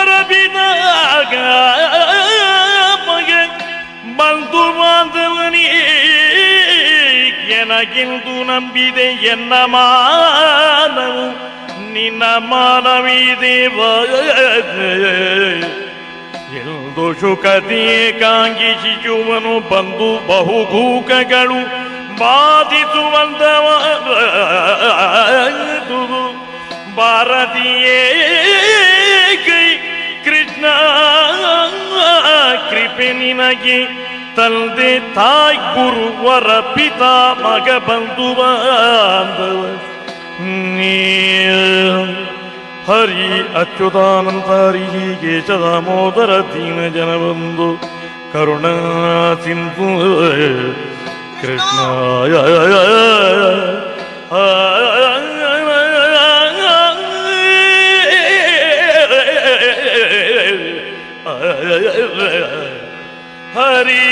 ವರಬಿದಾಗ ಬಂಧು ಬಾಂಧವನಿ ಎನಗಿಂದು ನಂಬಿದೆ ಎನ್ನ ಮಾನವು ನಿನ್ನ ಮಾನವೀ ದೇವ ಎಂದು ಶುಕತಿಯೇ ಕಾಂಗಿಸುವನು ಬಂದು ಬಹುಭೂಕಗಳು ಬಾಧಿಸುವಂತವ ಭಾರತೀಯೇ ಕೈ ಕೃಷ್ಣ ಕೃಪೆ ನಿನಗೆ ತಂದೆ ತಾಯಿ ಗುರುವರ ಪಿತಾ ಮಗ ಬಂಧು ಬಾಂಧವ ಹರಿ ಅಚ್ಯುತಾನಂದ ಹರಿ ಕೇಶ ದಾಮೋದರ ದೀನ ಜನ ಬಂಧು ಕರುಣಾ ಸಿಂಧು ಕೃಷ್ಣ ಹರಿ